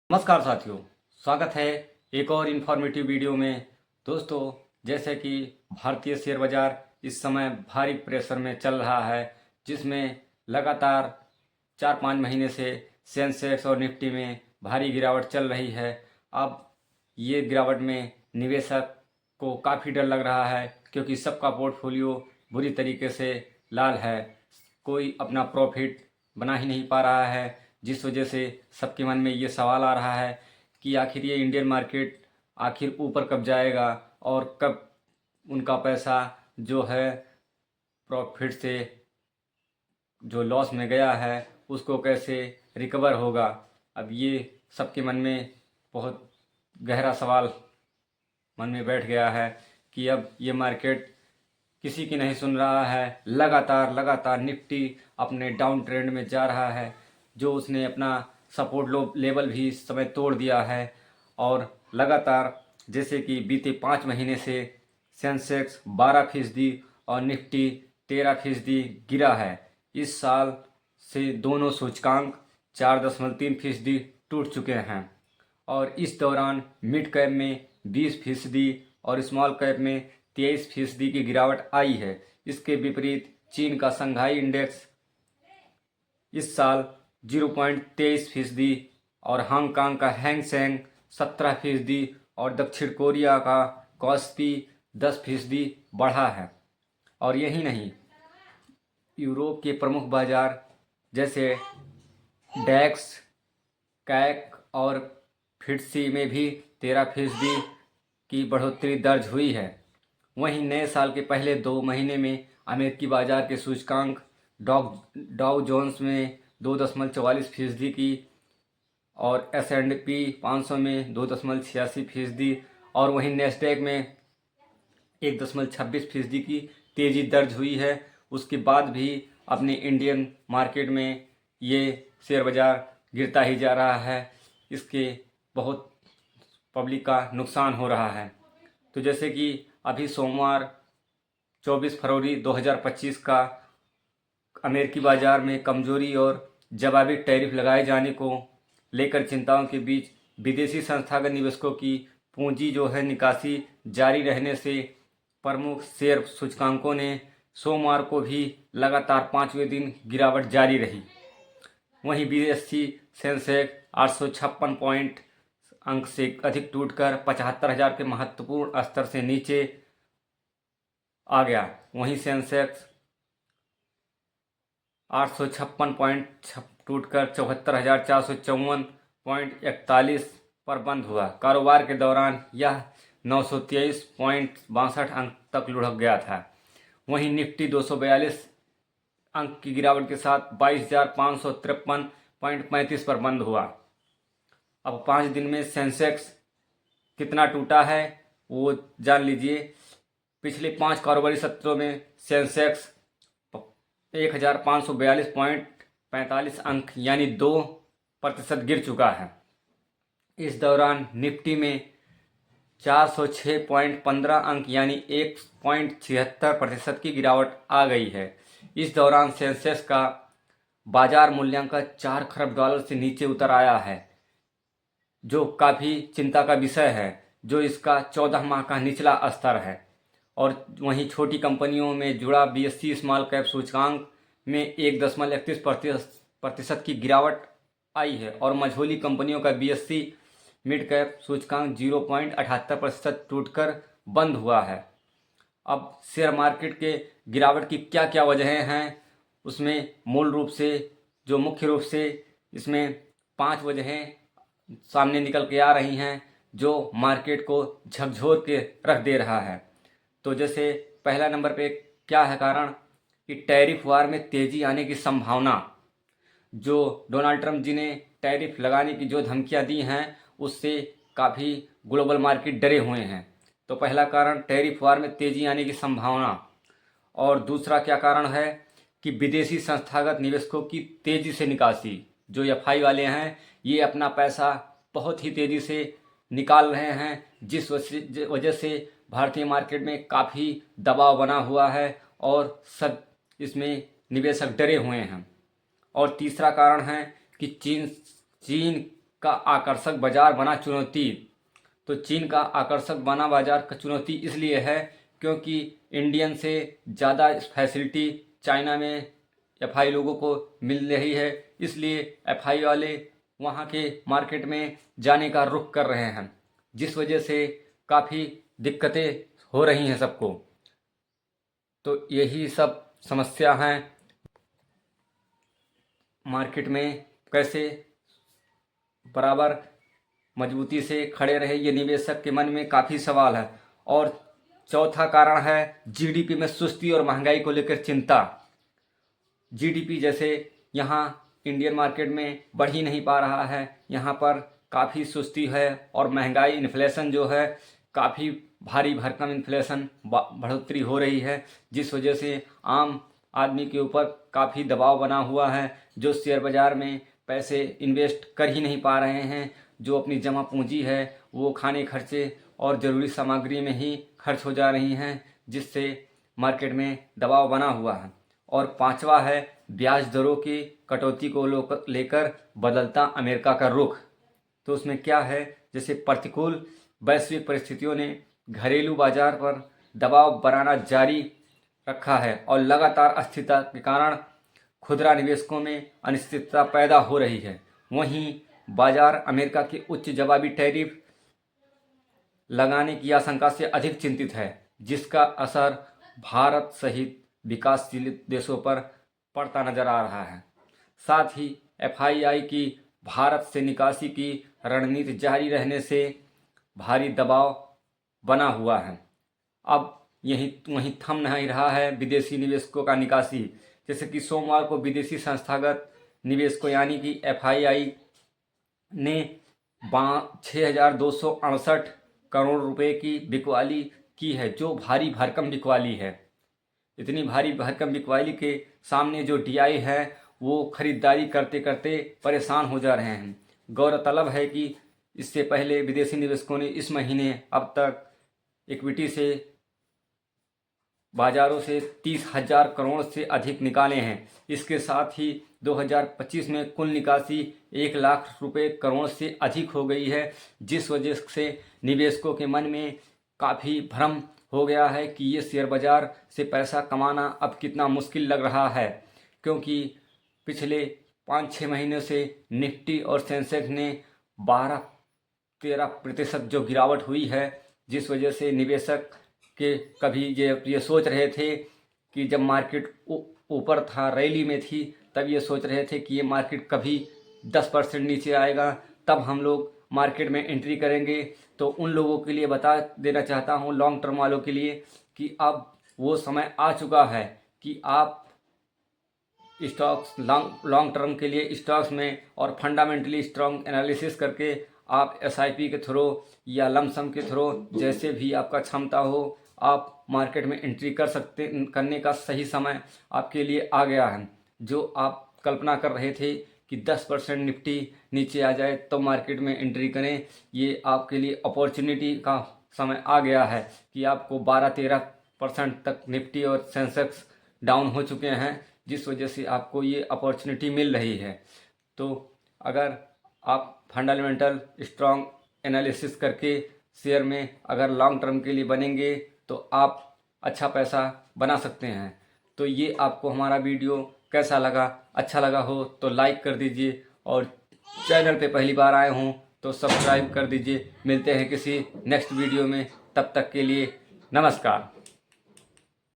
नमस्कार साथियों, स्वागत है एक और इन्फॉर्मेटिव वीडियो में। दोस्तों, जैसे कि भारतीय शेयर बाजार इस समय भारी प्रेशर में चल रहा है, जिसमें लगातार 4-5 महीने से सेंसेक्स और निफ्टी में भारी गिरावट चल रही है। अब ये गिरावट में निवेशक को काफ़ी डर लग रहा है, क्योंकि सबका पोर्टफोलियो बुरी तरीके से लाल है। कोई अपना प्रॉफिट बना ही नहीं पा रहा है, जिस वजह से सबके मन में ये सवाल आ रहा है कि आखिर ये इंडियन मार्केट आखिर ऊपर कब जाएगा और कब उनका पैसा जो है प्रॉफिट से जो लॉस में गया है उसको कैसे रिकवर होगा। अब ये सबके मन में बहुत गहरा सवाल मन में बैठ गया है कि अब ये मार्केट किसी की नहीं सुन रहा है। लगातार निफ्टी अपने डाउन ट्रेंड में जा रहा है, जो उसने अपना सपोर्ट लेवल भी इस समय तोड़ दिया है। और लगातार जैसे कि बीते 5 महीने से सेंसेक्स 12% और निफ्टी 13% गिरा है। इस साल से दोनों सूचकांक 4.3% टूट चुके हैं। और इस दौरान मिड कैप में 20% और स्मॉल कैप में 23% की गिरावट आई है। इसके विपरीत चीन का शंघाई इंडेक्स इस साल 0.23% और हांगकांग का हैंग सेंग 17% और दक्षिण कोरिया का कॉस्पी 10% बढ़ा है। और यही नहीं, यूरोप के प्रमुख बाजार जैसे डैक्स, कैक और फिट्सी में भी 13% की बढ़ोतरी दर्ज हुई है। वहीं नए साल के पहले 2 महीने में अमेरिकी बाजार के सूचकांक डाउ जोन्स में 2.44% की और S&P 500 में 2.86% और वहीं नेस्डैक में 1.26% की तेज़ी दर्ज हुई है। उसके बाद भी अपने इंडियन मार्केट में ये शेयर बाज़ार गिरता ही जा रहा है। इसके बहुत पब्लिक का नुकसान हो रहा है। तो जैसे कि अभी सोमवार 24 फरवरी 2025 का अमेरिकी बाज़ार में कमज़ोरी और जवाबी टैरिफ लगाए जाने को लेकर चिंताओं के बीच विदेशी संस्थागत निवेशकों की पूंजी जो है निकासी जारी रहने से प्रमुख शेयर सूचकांकों ने सोमवार को भी लगातार 5वें दिन गिरावट जारी रही। वहीं BSE सेंसेक्स 856 पॉइंट अंक से अधिक टूटकर 75,000 के महत्वपूर्ण स्तर से नीचे आ गया। वहीं सेंसेक्स 856 पॉइंट टूटकर 74,454.41 पर बंद हुआ। कारोबार के दौरान यह 923.62 अंक तक लुढ़क गया था। वहीं निफ्टी 242 अंक की गिरावट के साथ 22,553.35 पर बंद हुआ। अब 5 दिन में सेंसेक्स कितना टूटा है वो जान लीजिए। पिछले 5 कारोबारी सत्रों में सेंसेक्स 1,542.45 अंक यानी 2% गिर चुका है। इस दौरान निफ्टी में 406.15 अंक यानी 1.76% की गिरावट आ गई है। इस दौरान सेंसेक्स का बाजार मूल्यांकन $4 खरब से नीचे उतर आया है, जो काफ़ी चिंता का विषय है, जो इसका 14 माह का निचला स्तर है। और वहीं छोटी कंपनियों में जुड़ा BSE स्मॉल कैप सूचकांक में 1.31% की गिरावट आई है और मझोली कंपनियों का BSE मिड कैप सूचकांक 0.78% टूटकर बंद हुआ है। अब शेयर मार्केट के गिरावट की क्या क्या वजहें हैं, उसमें मूल रूप से जो मुख्य रूप से इसमें 5 वजहें सामने निकल के आ रही हैं, जो मार्केट को झकझोर के रख दे रहा है। तो जैसे पहला नंबर पे क्या है कारण कि टैरिफ वार में तेज़ी आने की संभावना। जो डोनाल्ड ट्रंप जी ने टैरिफ लगाने की जो धमकियां दी हैं, उससे काफ़ी ग्लोबल मार्केट डरे हुए हैं। तो पहला कारण टैरिफ वार में तेज़ी आने की संभावना। और दूसरा क्या कारण है कि विदेशी संस्थागत निवेशकों की तेज़ी से निकासी। जो FI वाले हैं, ये अपना पैसा बहुत ही तेज़ी से निकाल रहे हैं, जिस वजह से भारतीय मार्केट में काफ़ी दबाव बना हुआ है और सब इसमें निवेशक डरे हुए हैं। और तीसरा कारण है कि चीन का आकर्षक बाजार बना चुनौती। तो चीन का आकर्षक बना बाजार का चुनौती इसलिए है क्योंकि इंडियन से ज़्यादा फैसिलिटी चाइना में एफआई लोगों को मिल रही है, इसलिए एफआई वाले वहाँ के मार्केट में जाने का रुख कर रहे हैं, जिस वजह से काफ़ी दिक्कतें हो रही हैं सबको। तो यही सब समस्या हैं मार्केट में, कैसे बराबर मजबूती से खड़े रहे ये निवेशक के मन में काफ़ी सवाल है। और चौथा कारण है जीडीपी में सुस्ती और महंगाई को लेकर चिंता। जीडीपी जैसे यहाँ इंडियन मार्केट में बढ़ ही नहीं पा रहा है, यहाँ पर काफ़ी सुस्ती है और महंगाई इन्फ्लेशन जो है काफ़ी भारी भरकम इन्फ्लेशन बढ़ोतरी हो रही है, जिस वजह से आम आदमी के ऊपर काफ़ी दबाव बना हुआ है, जो शेयर बाज़ार में पैसे इन्वेस्ट कर ही नहीं पा रहे हैं, जो अपनी जमा पूंजी है वो खाने खर्चे और ज़रूरी सामग्री में ही खर्च हो जा रही हैं, जिससे मार्केट में दबाव बना हुआ है। और पांचवा है ब्याज दरों की कटौती को लेकर बदलता अमेरिका का रुख। तो उसमें क्या है, जैसे प्रतिकूल वैश्विक परिस्थितियों ने घरेलू बाजार पर दबाव बनाना जारी रखा है और लगातार अस्थिरता के कारण खुदरा निवेशकों में अनिश्चितता पैदा हो रही है। वहीं बाजार अमेरिका के उच्च जवाबी टैरिफ लगाने की आशंका से अधिक चिंतित है, जिसका असर भारत सहित विकासशील देशों पर पड़ता नजर आ रहा है। साथ ही एफआईआई की भारत से निकासी की रणनीति जारी रहने से भारी दबाव बना हुआ है। अब वहीं थम नहीं रहा है विदेशी निवेशकों का निकासी। जैसे कि सोमवार को विदेशी संस्थागत निवेशकों यानी कि एफआईआई ने 6,268 करोड़ रुपए की बिकवाली की है, जो भारी भरकम बिकवाली है। इतनी भारी भरकम बिकवाली के सामने जो डीआई है वो खरीदारी करते करते परेशान हो जा रहे हैं। गौरतलब है कि इससे पहले विदेशी निवेशकों ने इस महीने अब तक इक्विटी से बाजारों से 30,000 करोड़ से अधिक निकाले हैं। इसके साथ ही 2025 में कुल निकासी 1 लाख रुपए करोड़ से अधिक हो गई है, जिस वजह से निवेशकों के मन में काफ़ी भ्रम हो गया है कि ये शेयर बाज़ार से पैसा कमाना अब कितना मुश्किल लग रहा है, क्योंकि पिछले 5-6 महीनों से निफ्टी और सेंसेक्स ने 12-13% जो गिरावट हुई है, जिस वजह से निवेशक के कभी ये सोच रहे थे कि जब मार्केट ऊपर था, रैली में थी, तब ये सोच रहे थे कि ये मार्केट कभी 10% नीचे आएगा, तब हम लोग मार्केट में एंट्री करेंगे। तो उन लोगों के लिए बता देना चाहता हूँ, लॉन्ग टर्म वालों के लिए, कि अब वो समय आ चुका है कि आप स्टॉक्स लॉन्ग टर्म के लिए स्टॉक्स में और फंडामेंटली स्ट्रॉन्ग एनालिसिस करके आप एसआईपी के थ्रू या लमसम के थ्रू, जैसे भी आपका क्षमता हो, आप मार्केट में एंट्री करने का सही समय आपके लिए आ गया है। जो आप कल्पना कर रहे थे कि 10% निफ्टी नीचे आ जाए तो मार्केट में एंट्री करें, ये आपके लिए अपॉर्चुनिटी का समय आ गया है कि आपको 12-13% तक निफ्टी और सेंसेक्स डाउन हो चुके हैं, जिस वजह से आपको ये अपॉर्चुनिटी मिल रही है। तो अगर आप फंडामेंटल स्ट्रॉन्ग एनालिसिस करके शेयर में अगर लॉन्ग टर्म के लिए बनेंगे तो आप अच्छा पैसा बना सकते हैं। तो ये आपको हमारा वीडियो कैसा लगा? अच्छा लगा हो तो लाइक कर दीजिए, और चैनल पे पहली बार आए हों तो सब्सक्राइब कर दीजिए। मिलते हैं किसी नेक्स्ट वीडियो में, तब तक के लिए नमस्कार।